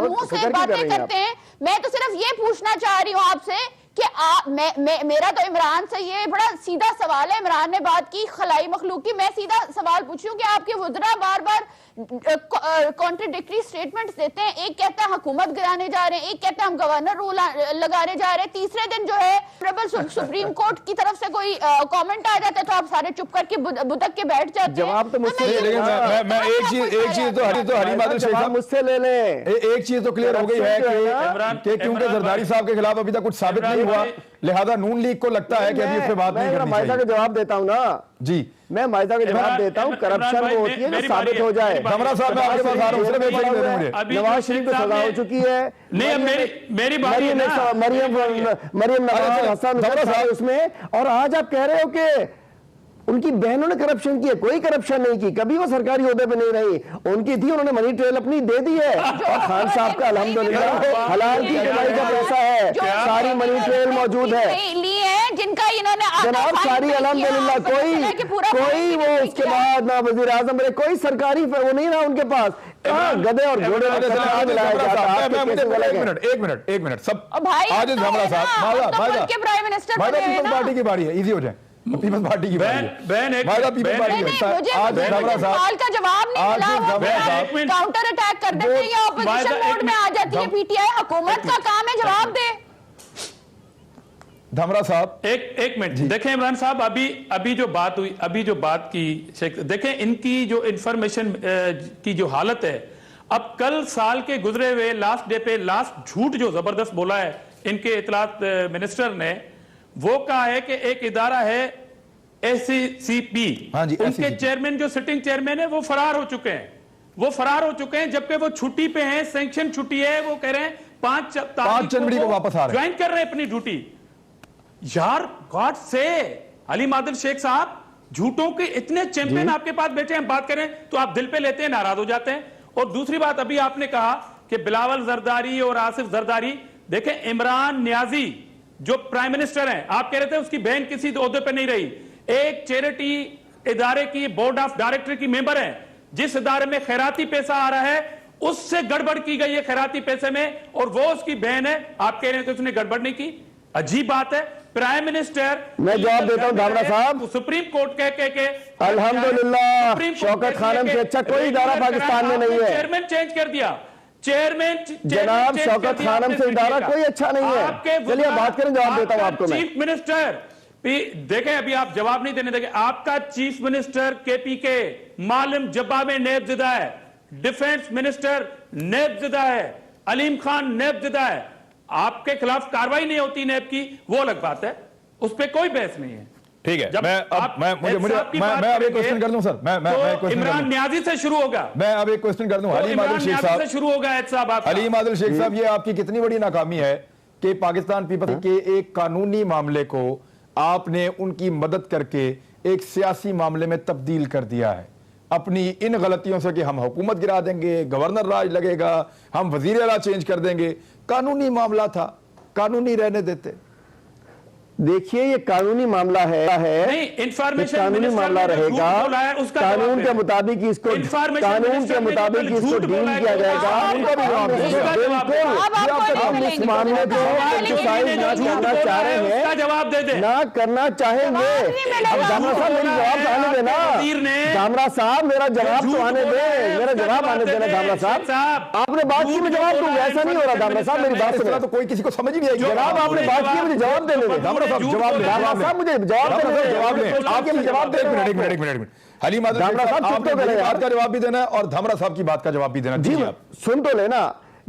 मुंह से बातें करते हैं। मैं तो सिर्फ ये पूछना चाह रही हूँ आपसे कि मेरा तो इमरान से ये बड़ा सीधा सवाल है। इमरान ने बात की खलाई मखलूक की, मैं सीधा सवाल पूछूं कि आपके वुज़रा बार बार कॉन्ट्रडिक्टरी स्टेटमेंट्स देते हैं। एक कहता है हुकूमत गिराने जा रहे हैं, एक कहता है हम गवर्नर रूल लगाने जा रहे हैं, तीसरे दिन जो है सुप्रीम कोर्ट की तरफ से कोई कमेंट आ जाता है तो आप सारे चुप करके बुदक के बैठ जाते हैं। जवाब तो मुझसे मैं एक चीज तो हलीम आदिल शेख साहब मुझसे ले ले। एक चीज तो क्लियर हो गई है कि क्योंकि जरदारी साहब के खिलाफ अभी तक कुछ साबित नहीं हुआ, लिहाजा नून लीग को लगता है कि अभी इस पे बात नहीं करनी चाहिए। का जवाब देता हूं ना जी, मैं मायदा का जवाब देता हूँ। करप्शन वो होती है जो साबित हो जाए। हमरा साहब मैं आपके पास आ रहा हूं, सिर्फ एक सेकंड दे दें मुझे। नवाज शरीफ को सजा हो चुकी है। नहीं, मेरी बात है ना, मरियम नवाज हसन उसमें, और आज आप कह रहे हो कि उनकी बहनों ने करप्शन की है। कोई करप्शन नहीं की, कभी वो सरकारी ओहदे पे नहीं रही। उनकी थी, उन्होंने मनी ट्रेल अपनी दे दी है। और खान साहब का अल्हम्दुलिल्लाह हलाल की कमाई का पैसा है, सारी मनी ट्रेल मौजूद है जिनका इन्होंने जनाब, सारी अल्हम्दुलिल्लाह। कोई वो उसके बाद ना वजीर आजम बने, कोई सरकारी वो नहीं रहा उनके पास। गधे और घोड़े एक मिनट सब आज हमरा साहब, पीपल्स पार्टी की बारी है, इजी हो जाए। पीपल्स पार्टी की बहन एक वायदा पीपल्स बहन- पार्टी नहीं, की मुझे आज मुझे धमरा सवाल साहब का जवाब नहीं आज मिला। वो धमरा साहब- काउंटर अटैक कर देते हैं या ऑपोजिशन वायदा- मोड में आ जाती है पीटीआई। हुकूमत का काम है जवाब दे। धमरा साहब एक मिनट देखें इमरान साहब, अभी जो बात हुई, अभी जो बात की देखें, इनकी जो इंफॉर्मेशन की जो हालत है, अब कल साल के गुजरे हुए लास्ट डे पे लास्ट झूठ जो जबरदस्त बोला है इनके इतलात मिनिस्टर ने, वो कहा है कि एक इदारा है एसीसीपी, हाँ जी, उनके SCCP चेयरमैन जो सिटिंग चेयरमैन है वो फरार हो चुके हैं। वो फरार हो चुके हैं जबकि वो छुट्टी पे हैं, सैंक्शन छुट्टी है। वो कह रहे हैं 5 जनवरी को वापस आ रहे हैं, ज्वाइन कर रहे हैं अपनी ड्यूटी। यार गॉड से अली मादिल शेख साहब, झूठों के इतने चैंपियन आपके पास बैठे हैं, हम बात करें तो आप दिल पे लेते हैं, नाराज हो जाते हैं। और दूसरी बात, अभी आपने कहा कि बिलावल जरदारी और आसिफ जरदारी, देखें इमरान नियाजी जो प्राइम मिनिस्टर हैं, आप कह रहे थे उसकी बहन किसी ओहदे पे नहीं रही, एक चैरिटी इदारे की बोर्ड ऑफ डायरेक्टर की मेंबर है, जिस इदारे में खैराती पैसा आ रहा है उससे गड़बड़ की गई है खैराती पैसे में, और वो उसकी बहन है। आप कह रहे हैं कि उसने गड़बड़ नहीं की। अजीब बात है। प्राइम मिनिस्टर, मैं जवाब देता हूं धामरा साहब। सुप्रीम कोर्ट के अल्हम्दुलिल्लाह सुप्रीम कोर्ट शौकत के खानम से अच्छा कोई इदारा पाकिस्तान में नहीं है। चेयरमैन चेंज कर दिया, चेयरमैन जनाब शौकत खानम से इदारा कोई अच्छा नहीं है। चलिए बात करें, जवाब देता हूं आपको मैं। चीफ मिनिस्टर देखें, अभी आप जवाब नहीं देने देंगे, आपका चीफ मिनिस्टर केपीके मालिम जब्बा में नेबजिदा है, डिफेंस मिनिस्टर नेबजिदा है, अलीम खान नेबजिदा है। आपके खिलाफ कार्रवाई नहीं होती नेब की, वो अलग बात है, उस पर कोई बहस नहीं है। ठीक है, जब मैं आप अब मैं अब एक क्वेश्चन कर दूं सर, मैं एक क्वेश्चन कर इमरान दूं, न्याजी से शुरू होगा। मैं अब एक क्वेश्चन कर दूं। अली इमरान मादिल शेख न्याजी साहब से शुरू होगा साहब आपका। अली मादिल शेख साहब, ये आपकी कितनी बड़ी नाकामी है कि पाकिस्तान पीपल्स के एक कानूनी मामले को आपने उनकी मदद करके एक सियासी मामले में तब्दील कर दिया है, अपनी इन गलतियों से कि हम हुकूमत गिरा देंगे, गवर्नर राज लगेगा, हम वजीर आला चेंज कर देंगे। कानूनी मामला था, कानूनी रहने देते। देखिए ये कानूनी मामला है नहीं, इंफॉर्मेशन कानूनी मिनिस्टर मामला ने जो झूठ रहेगा, बोला है, उसका कानून जवाब के दें। मुताबिक इसको इंफॉर्मेशन कानून मिनिस्टर के ने मुताबिक जो इसको झूठ डील बोला है, किया जाएगा। उनका भी जवाब दें। उसका जवाब दें। अब आपको नहीं हम इस मिलेंगे। मामले को एक्सरसाइज ना करना चाह रहे उसका हैं, जवाब दे दे। ना करना चाहेंगे। जवाब नहीं मिलेगा। अब दामरा साहब मेरी जवाब तो आने देना, वजीर ने दामरा साहब मेरा जवाब झूठ तो आने बोला दे, है, मेरा उसका जवाब जवाब आने दे देना दे। दामरा शेख साहब, साहब। आपने बात की, मैं झूठ जवाब दूंगा, बोला है, ऐसा नहीं हो रहा दामरा साहब, मेरी बात इस तरह सुनो। तो कोई किसी को समझ ही नहीं आएगी। जनाब आपने बात की, मुझे जवाब देने दें। दामरा साहब झूठ जवाब बोला दें, है। दामरा साहब मुझे जवाब देने दें। जवाब दें, आपके लिए जवाब दे एक मिनट अली मादिल दामरा शेख साहब, साहब, चुप तो आपने करें मेरी यार। बात का जवाब भी देना है और धमरा साहब की बात का जवाब भी देना। जी दीजिए आप। सुन तो लेना।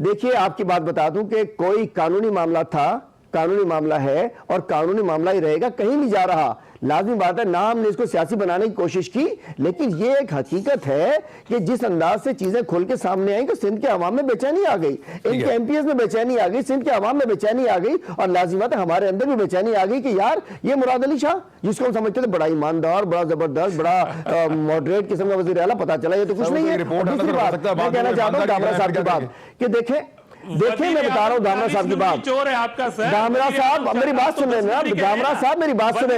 देखिए आपकी बात बता दूं कि कोई कानूनी मामला था, कानूनी मामला है और कानूनी मामला ही रहेगा, कहीं नहीं जा रहा। लाजमी बात है ना हमने इसको सियासी बनाने की कोशिश की, लेकिन ये एक हकीकत है कि जिस अंदाज से चीजें खुल के सामने आई कि सिंध के अवाम में बेचैनी आ गई, इनके एमपीएस में बेचैनी आ गई, सिंध के अवाम में बेचैनी आ गई, और लाजमी बात है हमारे अंदर भी बेचैनी आ गई कि यार ये मुराद अली शाह जिसको हम समझते थे बड़ा ईमानदार, बड़ा जबरदस्त, बड़ा मॉडरेट किस्म का वजीर आला, पता चला ये तो कुछ नहीं है। दूसरी बात मैं कहना चाहता हूँ दामरा साहब की बात कि देखें मैं बता रहा हूँ दामरा साहब की बात। चोर है आपका सर। दामरा साहब मेरी बात सुने ना, दामरा साहब मेरी बात सुने,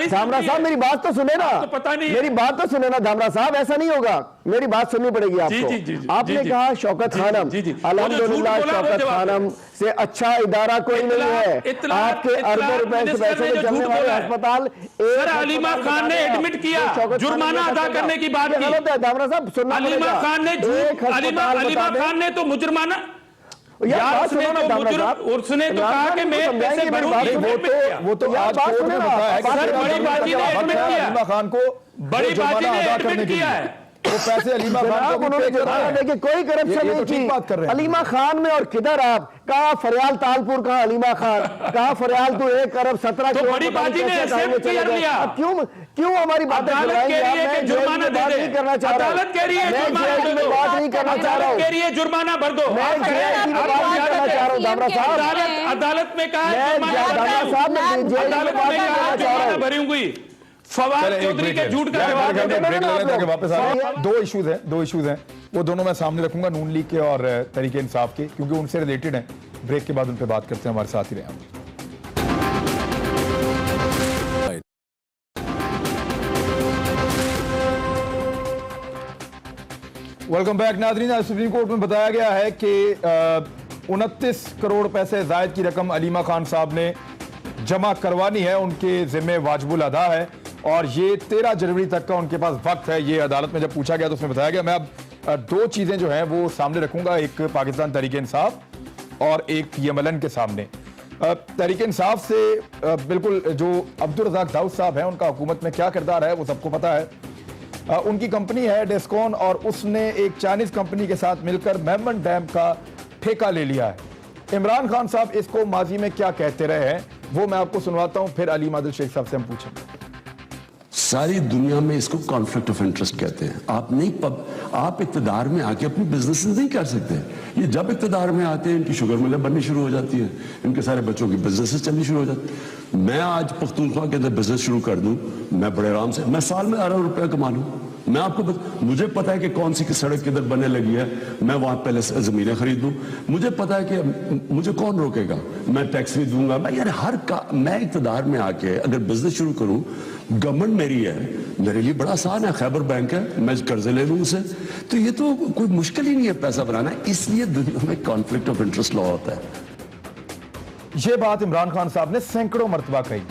दामरा साहब मेरी बात तो सुने ना, पता नहीं मेरी बात तो सुने ना दामरा साहब, ऐसा नहीं होगा, मेरी बात सुननी पड़ेगी आपको। आपने कहा शौकत खानम, अल्हम्दुलिल्लाह शौकत खानम से अच्छा इदारा कोई नहीं है। आपके अरबों रुपए से पैसे में चलने वाले अस्पताल, अलीमा खान ने एडमिट किया, जुर्माना अदा करने की बात की। गलत है दामरा साहब, सुनना पड़ेगा। अलीमा खान ने अलीमा खान ने तो मुजरमाना यार उसने तो कहा कि मैं पैसे भरूंगी। वो तो आज कोर्ट में बताया है कि सर, बड़ी बाजी ने एडमिट किया। अलीमा खान को बड़ी बाजी ने एडमिट किया है। वो पैसे अलीमा खान को उन्होंने जुर्माना देके कोई करप्शन नहीं की। बात कर रहे हैं अलीमा खान में और किधर आप कहा फरियाल तालपुर, कहा अलीमा खान, कहा फरियाल तो 1 अरब 17 तो बड़ी बाजी ने एक्सेप्ट कर लिया। क्यों हमारी बातें अदालत कह रही है कि जुर्माना दे दे। नहीं करना चाह रहा हूं, अदालत कह रही है जुर्माना दे दो। बात नहीं करना चाह रहा हूं, कह रही है जुर्माना भर दो। मैं जेल की बात नहीं करना चाह रहा हूं दामरा साहब, अदालत में कहा मैं दामरा साहब मैं जेल की बात नहीं करना चाह रहा हूं। भरूंगी। फवाद चौधरी के झूठ का जवाब दे दो। वापस आ रहे हैं। दो इश्यूज हैं, वो दोनों मैं सामने रखूंगा, नून लीग के और तरीके इंसाफ के, क्योंकि उनसे रिलेटेड हैं। ब्रेक के बाद उन पर बात करते हैं, हमारे साथ ही रहें। वेलकम बैक नाज़रीन। आज सुप्रीम कोर्ट में बताया गया है कि 29 करोड़ पैसे जायद की रकम अलीमा खान साहब ने जमा करवानी है उनके जिम्मे वाजिबुल अदा है और ये 13 जनवरी तक का उनके पास वक्त है। ये अदालत में जब पूछा गया तो उसमें बताया गया। मैं अब दो चीजें जो हैं वो सामने रखूंगा, एक पाकिस्तान तहरीक इंसाफ और एक PMLN के सामने। तहरीक इंसाफ से बिल्कुल जो अब्दुल रज़ाक दाऊद साहब हैं उनका हुकूमत में क्या किरदार है वो सबको पता है। उनकी कंपनी है डेस्कॉन और उसने एक चाइनीज कंपनी के साथ मिलकर मेमन डैम का ठेका ले लिया है। इमरान खान साहब इसको माजी में क्या कहते रहे हैं वो मैं आपको सुनवाता हूं, फिर अली मादिल शेख साहब से हम पूछेंगे। सारी दुनिया में इसको कॉन्फ्लिक्ट ऑफ इंटरेस्ट कहते हैं। आप इक्तदार में आके अपनी बिजनेस नहीं कर सकते। ये जब इक्तदार में आते हैं इनकी शुगर मिलें बननी शुरू हो जाती है, इनके सारे बच्चों की बिजनेसेस चलनी शुरू हो जाती है। मैं आज पख्तूनख्वा के अंदर बिजनेस शुरू कर दूं, मैं बड़े आराम से, मैं साल में अरब रुपया कमा लूं। मैं आपको मुझे पता है कि कौन सी सड़क किधर बनने लगी है, मैं वहां पहले जमीनें खरीद दूं। मुझे पता है कि मुझे कौन रोकेगा, मैं टैक्स भी दूंगा। मैं यार मैं इक्तदार में आके अगर बिजनेस शुरू करूं, गवर्नमेंट मेरी है, मेरे लिए बड़ा आसान है। खैबर बैंक है, मैं कर्जे ले लूं उसे, तो ये तो कोई मुश्किल ही नहीं है पैसा बनाना। इसलिए दुनिया में कॉन्फ्लिक्ट ऑफ इंटरेस्ट लॉ होता है। ये बात इमरान खान साहब ने सैकड़ों मरतबा कही।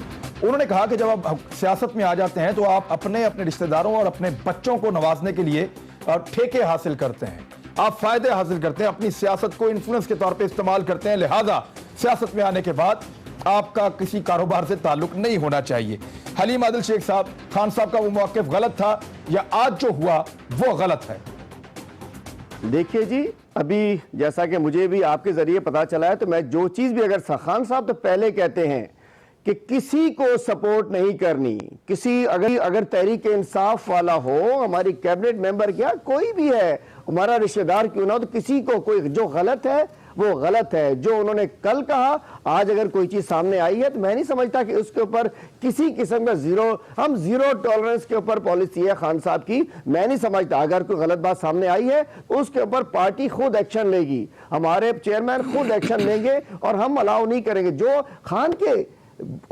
उन्होंने कहा कि जब आप सियासत में आ जाते हैं तो आप अपने रिश्तेदारों और अपने बच्चों को नवाजने के लिए ठेके हासिल करते हैं, आप फायदे हासिल करते हैं, अपनी सियासत को इन्फ्लुएंस के तौर पे इस्तेमाल करते हैं। लिहाजा सियासत में आने के बाद आपका किसी कारोबार से ताल्लुक नहीं होना चाहिए। हलीम आदिल शेख साहब, खान साहब का वो मौक़िफ़ गलत था या आज जो हुआ वो गलत है? देखिए जी, अभी जैसा कि मुझे भी आपके जरिए पता चला है, तो मैं जो चीज भी, अगर खान साहब तो पहले कहते हैं कि किसी को सपोर्ट नहीं करनी, किसी अगर तहरीक इंसाफ वाला हो, हमारी कैबिनेट मेंबर क्या कोई भी है, हमारा रिश्तेदार क्यों ना हो, तो किसी को कोई जो गलत है वो गलत है। जो उन्होंने कल कहा, आज अगर कोई चीज सामने आई है तो मैं नहीं समझता कि उसके ऊपर किसी किस्म का जीरो टॉलरेंस के ऊपर पॉलिसी है खान साहब की। मैं नहीं समझता, अगर कोई गलत बात सामने आई है तो उसके ऊपर पार्टी खुद एक्शन लेगी, हमारे चेयरमैन खुद एक्शन लेंगे और हम अलाउ नहीं करेंगे। जो खान के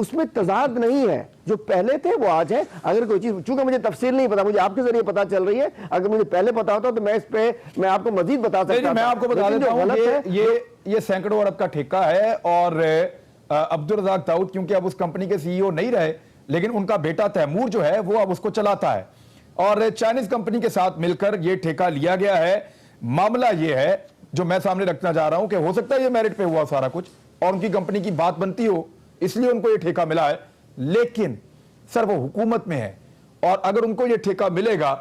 उसमें तजाद नहीं है, जो पहले थे वो आज है। अगर कोई चीज, चूंकि मुझे तफसील नहीं पता, मुझे आपके जरिए पता चल रही है, अगर मुझे पहले पता होता तो मैं इस पे मैं आपको मजीद बता सकता। मैं आपको बता देता हूं, ये सैकड़ों अरब का ठेका है और अब्दुल रज़ाक दाऊद क्योंकि अब उस कंपनी के CEO नहीं रहे, लेकिन उनका बेटा तैमूर जो है वो अब उसको चलाता है और चाइनीज कंपनी के साथ मिलकर ये ठेका लिया गया है। मामला ये है जो मैं सामने रखना चाह रहा हूं कि हो सकता है ये मेरिट पे हुआ सारा कुछ और उनकी कंपनी की बात बनती हो, इसलिए उनको ये ठेका मिला है, लेकिन सर वो हुकूमत में है और अगर उनको ये ठेका मिलेगा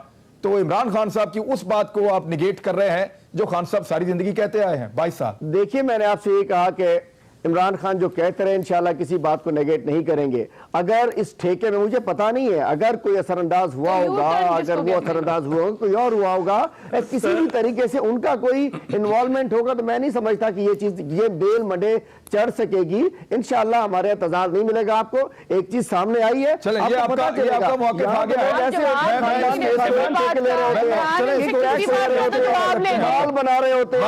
तो इमरान खान साहब की उस बात को आप निगेट कर रहे हैं जो खान साहब सारी जिंदगी कहते आए हैं। भाई साहब देखिए, मैंने आपसे ये कहा कि इमरान खान जो कहते रहे इंशाल्लाह किसी बात को नेगेट नहीं करेंगे। अगर इस ठेके में, मुझे पता नहीं है, अगर कोई असरअंदाज हुआ होगा, अगर वो असरअंदाज हुआ होगा, कोई और हुआ होगा, किसी भी तरीके से उनका कोई इन्वॉल्वमेंट होगा, तो मैं नहीं समझता कि ये चीज, ये बेल मडे चढ़ सकेगी। इंशाल्लाह हमारे तजाद नहीं मिलेगा। आपको एक चीज सामने आई है, चलिए ये आपका मौके आ गया है, बना रहे होते हैं,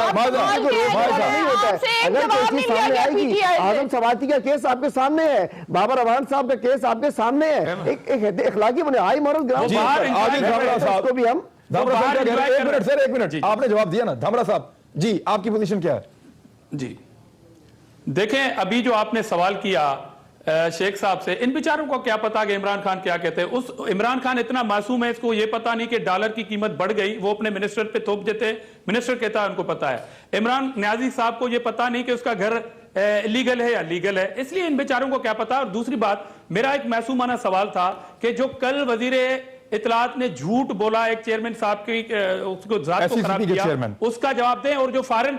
अगर कोई चीज सामने आएगी, आजम सवाती का केस आपके सामने है, बाबर अवान साहब का केस आपके सामने है, एक इखलाकी बने हाई मॉरल ग्राउंड को भी हम। एक मिनट आपने जवाब दिया ना धमरा साहब जी, आपकी पोजीशन क्या है? जी देखें, अभी जो आपने सवाल किया शेख साहब से, इन बेचारों को क्या पता कि इमरान खान क्या कहते हैं। उस इमरान खान इतना मासूम है, इसको ये पता नहीं कि डॉलर की कीमत बढ़ गई, वो अपने मिनिस्टर पे थोप देते, मिनिस्टर कहता है उनको पता है। इमरान न्याजी साहब को ये पता नहीं कि उसका घर इलीगल है या लीगल है, इसलिए इन बेचारों को क्या पता। और दूसरी बात, मेरा एक मासूमाना सवाल था कि जो कल वजीर इतलात ने झूठ बोला एक चेयरमैन साहब की, उसको जात को खराब किया, उसका जवाब दें। और जो फॉरेन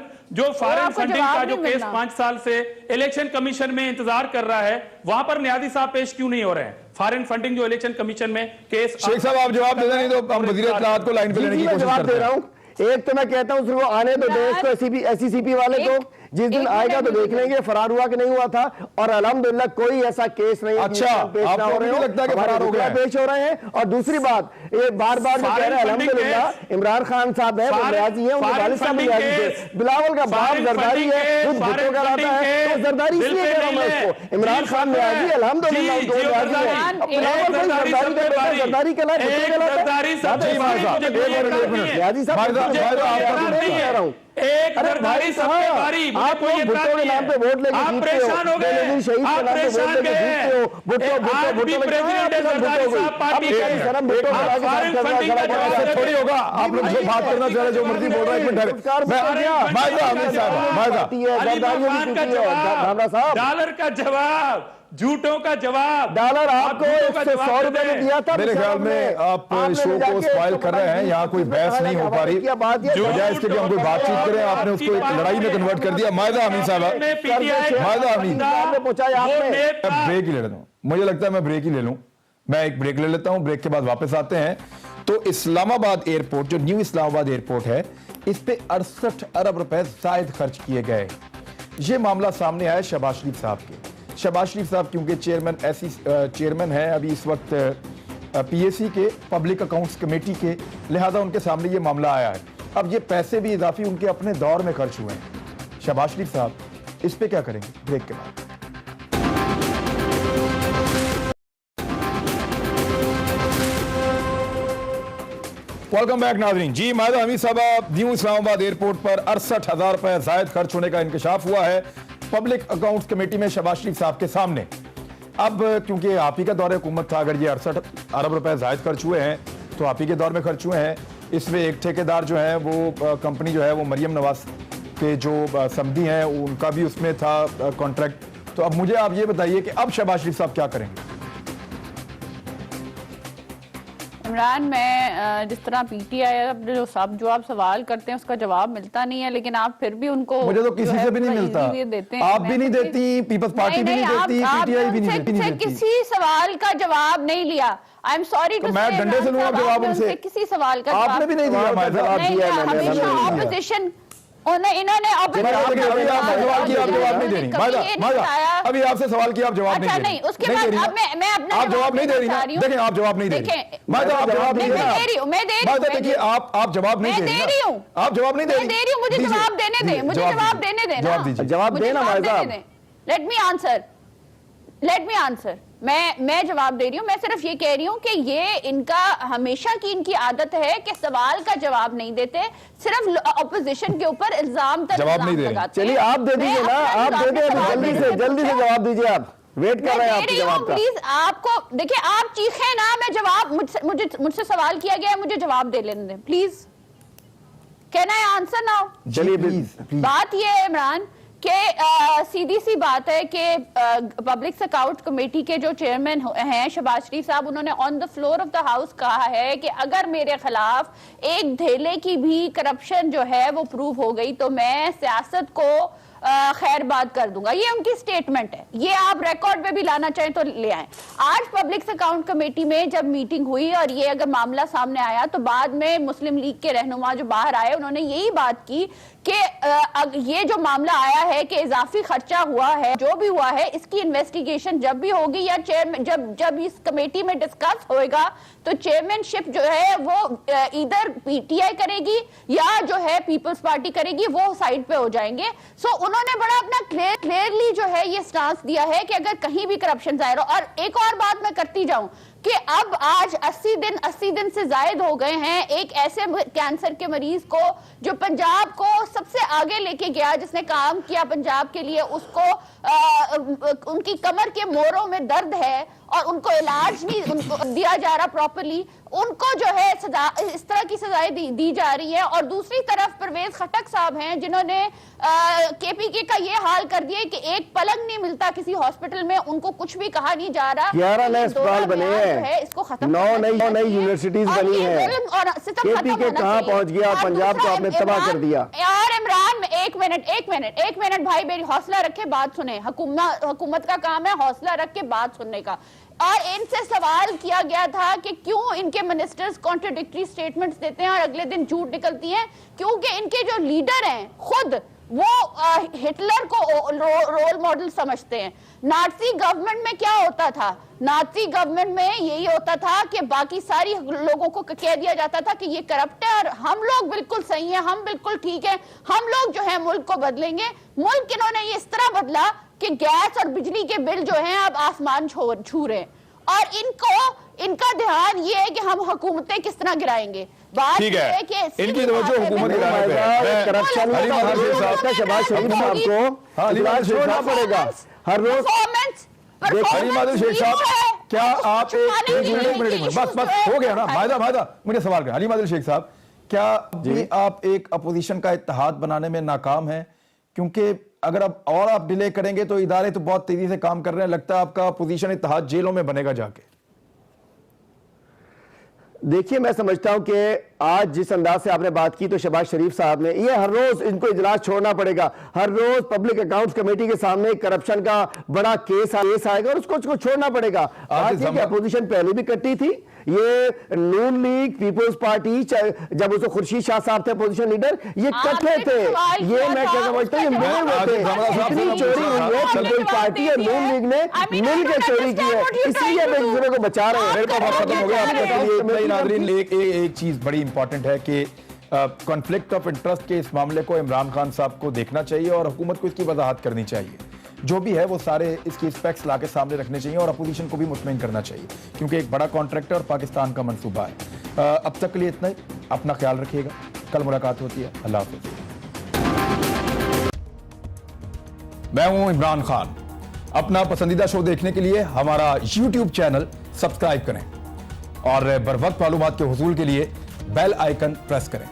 फंडिंग का जो केस 5 साल से इलेक्शन कमीशन में इंतजार कर रहा है, वहां पर न्याजी साहब पेश क्यों नहीं हो रहे हैं? फॉरेन फंडिंग जो इलेक्शन कमीशन में केस, शेख साहब आप जवाब दे दें, नहीं तो हम वजीर इत्तलात को लाइन पे लेने की कोशिश करते हैं। एक तो मैं कहता हूं उसको आने दो देश को, SCCP वाले को, जिस दिन आएगा तो देख लेंगे फरार हुआ कि नहीं हुआ था। और अल्हम्दुलिल्लाह कोई ऐसा केस नहीं है। अच्छा, आपको नहीं लगता कि फरार हो गया? पेश हो रहे हैं। और दूसरी बात, ये बार बार जो कह रहे हैं अल्हम्दुलिल्लाह इमरान खान साहब है, वो न्याजी है, उनके वालिद साहब न्याजी थे, बिलावल का बाप जरदारी है, खुद भुट्टो का रहता है, तो जरदारी इसलिए कह रहा हूं मैं उसको। इमरान खान न्याजी अल्हम्दुलिल्लाह दो न्याजी है, बिलावल भाई जरदारी का बेटा, जरदारी के लायक न्याजी साहब एक जरदारी सबके बारी, मुझे कोई लोग भुट्टो के नाम पे वोट लेके आप जीतते परेशान हो गए, बेनजीर शहीद के आप नाम पे वोट परेशान लेके गए। जीतते हो। भुट्टो आज भी प्रेसिडेंट जरदारी साहब पार्टी के शर्म भुट्टो आप के फॉरेन फंडिंग का जवाब ऐसे देते थोड़ी होगा, आप लोग जो बात करना चाह रहे जो मर्जी बोल रहा है, एक मिनट साहब डॉलर का जवाब, झूठों का जवाब, डॉलर आपको झूठों का 100 रुपए में दिया था। मेरे ख्याल में आप शो को स्पॉइल कर रहे हैं, यहाँ कोई बहस नहीं हो पा रही, बजाय इसके कि हम कोई बातचीत करें आपने उसको एक लड़ाई में कन्वर्ट कर दिया। मायदा अमीन साहब, मायदा अमीन, ब्रेक ही ले लेता हूँ, मुझे लगता है मैं ब्रेक ही ले लूं, मैं एक ब्रेक ले लेता हूं, ब्रेक के बाद वापस आते हैं। तो इस्लामाबाद एयरपोर्ट, जो न्यू इस्लामाबाद एयरपोर्ट है, इस पे 68 अरब रुपए जायद खर्च किए गए। ये मामला सामने आया शहबाज शरीफ साहब के। शहबाज शरीफ साहब क्योंकि चेयरमैन है अभी इस वक्त पीएसी के, पब्लिक अकाउंट्स कमेटी के, लिहाजा उनके सामने ये मामला आया है। अब ये पैसे भी इजाफी उनके अपने दौर में खर्च हुए हैं। शहबाज शरीफ साहब इस पे क्या करेंगे? ब्रेक के बाद। वेलकम बैक नाज़रीन। जी, मायदा हमीद साहब, न्यू इस्लामाबाद एयरपोर्ट पर 68,000 रुपए जायद खर्च होने का इंकशाफ हुआ है पब्लिक अकाउंट्स कमेटी में शहबाज शरीफ साहब के सामने। अब क्योंकि आप ही का दौर हुकूमत था, अगर ये 68 अरब रुपए जायद खर्च हुए हैं तो आप ही के दौर में खर्च हुए हैं। इसमें एक ठेकेदार जो है वो कंपनी जो है वो मरियम नवाज के जो समधी हैं उनका भी उसमें था कॉन्ट्रैक्ट। तो अब मुझे आप ये बताइए कि अब शहबाज शरीफ साहब क्या करेंगे? इमरान, मैं जिस तरह पीटीआई जो आप सवाल करते हैं उसका जवाब मिलता नहीं है, लेकिन आप फिर भी उनको, मुझे तो किसी से भी नहीं मिलता, आप भी नहीं देती, पीपल्स पार्टी भी नहीं देती, पीटीआई भी नहीं देती। किसी सवाल का जवाब नहीं लिया। आई एम सॉरी टू से, मैं डंडे से लूंगा जवाब उनसे, किसी सवाल का आपने भी नहीं दिया। हमेशा ऑपोजिशन इन्होंने अभी आपसे सवाल किया, आप जवाब नहीं दे रही। उसके बाद अब मैं अपना आप जवाब नहीं दे रही ना, देखें आप जवाब नहीं दे रही, मैं जवाब नहीं दे रही हूँ, मैं दे रही हूँ, देखिए आप जवाब नहीं दे रही हूँ, आप जवाब नहीं दे रही, मुझे जवाब देने दें, मुझे जवाब देने दें, जवाब दीजिए, जवाब देना भाई साहब। Let me answer. मैं जवाब दे रही हूँ। मैं सिर्फ ये कह रही हूँ कि ये इनका हमेशा की इनकी आदत है कि सवाल का जवाब नहीं देते, सिर्फ ऑपोजिशन के ऊपर इल्जाम तक लगाते। चलिए आप दे दीजिए ना, आप दे दें, जल्दी से जवाब दीजिए। आप वेट कर रहे हैं आपके जवाब का। प्लीज आपको देखिए, आप चीखें ना, मैं जवाब, मुझसे सवाल किया गया है, मुझे जवाब दे लेने दें please. Can I answer now? चलिए प्लीज। बात ये है इमरान कि सीधी सी बात है कि पब्लिक अकाउंट कमेटी के जो चेयरमैन हैं शहबाज शरीफ साहब, उन्होंने on the floor of the house कहा है कि अगर मेरे खिलाफ एक धेले की भी करप्शन जो है वो प्रूव हो गई तो मैं सियासत को खैर बात कर दूंगा। ये उनकी स्टेटमेंट है, ये आप रिकॉर्ड पे भी लाना चाहें तो ले आएं। आज पब्लिक अकाउंट कमेटी में जब मीटिंग हुई और ये अगर मामला सामने आया तो बाद में मुस्लिम लीग के रहनुमा जो बाहर आए उन्होंने यही बात की कि ये जो मामला आया है कि इजाफी खर्चा हुआ है, जो भी हुआ है, इसकी इन्वेस्टिगेशन जब भी होगी या चेयरमैन जब इस कमेटी में डिस्कस होएगा तो चेयरमैनशिप जो है वो इधर पीटीआई करेगी या जो है पीपल्स पार्टी करेगी, वो साइड पे हो जाएंगे। सो उन्होंने बड़ा अपना क्लियरली जो है ये स्टांस दिया है कि अगर कहीं भी करप्शन जाहिर हो। और एक और बात मैं करती जाऊं कि अब आज 80 दिन से जायद हो गए हैं एक ऐसे कैंसर के मरीज को जो पंजाब को सबसे आगे लेके गया, जिसने काम किया पंजाब के लिए, उसको उनकी कमर के मोरों में दर्द है और उनको इलाज नहीं उनको दिया जा रहा प्रॉपर्ली, उनको जो है सजा, इस तरह की सजाएं दी जा रही है। और दूसरी तरफ परवेज खटक साहब हैं जिन्होंने केपीके का ये हाल कर दिया कि एक पलंग नहीं मिलता किसी हॉस्पिटल में, उनको कुछ भी कहा नहीं जा रहा। 11 नए अस्पताल बने हैं, इसको खत्म 9 नई यूनिवर्सिटीज बनी है। केपीके कहां पहुंच गया? पंजाब को आपने तबाह कर दिया। यार इमरान, एक मिनट भाई, मेरी हौसला रखे बात सुने। हुकूमत का काम है हौसला रख के बात सुनने का। और इनसे सवाल किया गया था कि क्यों इनके मिनिस्टर्स कॉन्ट्राडिक्टरी स्टेटमेंट्स देते हैं और अगले दिन झूठ निकलती हैं, क्योंकि इनके जो लीडर हैं खुद वो हिटलर को रोल मॉडल समझते हैं। नाजी गवर्नमेंट में क्या होता था? नाजी गवर्नमेंट में यही होता था कि बाकी सारी लोगों को कह दिया जाता था कि ये करप्ट है और हम लोग बिल्कुल सही हैं, हम बिल्कुल ठीक हैं, हम लोग जो है मुल्क को बदलेंगे। मुल्क इन्होंने ये इस तरह बदला कि गैस और बिजली के बिल जो हैं अब आसमान छू रहे हैं। और इनका ध्यान ये है कि हम हुकूमतें किस तरह गिराएंगे। बात ठीक ये है, कि इनकी सीधी तवज्जो बात है, हुकूमत मैं- इदारे पे है। मैं- करप्शन अली महमूद शेख साहब, शहबाज शरीफ साहब को हाँ, अली महमूद शेख छोड़ना साहब, पड़ेगा हर रोज। अली महमूद शेख साहब, क्या आप एक मिनट बस हो गया ना, मायदा मुझे सवाल करें। अली महमूद शेख साहब, क्या भी आप एक अपोजिशन का इत्तेहाद बनाने में नाकाम है? क्योंकि अगर आप डिले करेंगे तो इदारे तो बहुत तेजी से काम कर रहे हैं, लगता है आपका अपोजिशन इत्तेहाद जेलों में बनेगा जाके। देखिए, मैं समझता हूं कि आज जिस अंदाज से आपने बात की तो शहबाज शरीफ साहब ने, ये हर रोज इनको इजलास छोड़ना पड़ेगा। हर रोज पब्लिक अकाउंट्स कमेटी के सामने करप्शन का बड़ा केस आएगा और उसको छोड़ना पड़ेगा। आज ये अपोजिशन पहले भी कट्टी थी, ये नून लीग, पीपल्स पार्टी, जब उसको खुर्शीद शाह साहब थे अपोजिशन लीडर, ये कट्ठे थे। ये मैं क्या समझता हूँ, ये मिले हुए थे। इतनी चोरी हुई है, पीपल्स पार्टी और नून लीग ने मिलकर चोरी की है, इसलिए एक दूसरे को बचा रहे हैं। मेरे पास वक्त खत्म हो गया। आपके नाज़रीन, एक चीज बड़ी इंपॉर्टेंट है कि कॉन्फ्लिक्ट ऑफ इंटरेस्ट के इस मामले को इमरान खान साहब को देखना चाहिए और हुकूमत को इसकी वजाहत करनी चाहिए। जो भी है वो सारे इसकी स्पेक्स लाके सामने रखने चाहिए और अपोजिशन को भी मुतमईन करना चाहिए, क्योंकि एक बड़ा कॉन्ट्रैक्टर और पाकिस्तान का मंसूबा है। अब तक के लिए इतना ही। अपना ख्याल रखिएगा, कल मुलाकात होती है। अल्लाह हाफिज़। मैं हूं इमरान खान। अपना पसंदीदा शो देखने के लिए हमारा YouTube चैनल सब्सक्राइब करें और बर वक्त मालूमात के हुसूल के लिए बेल आइकन प्रेस करें।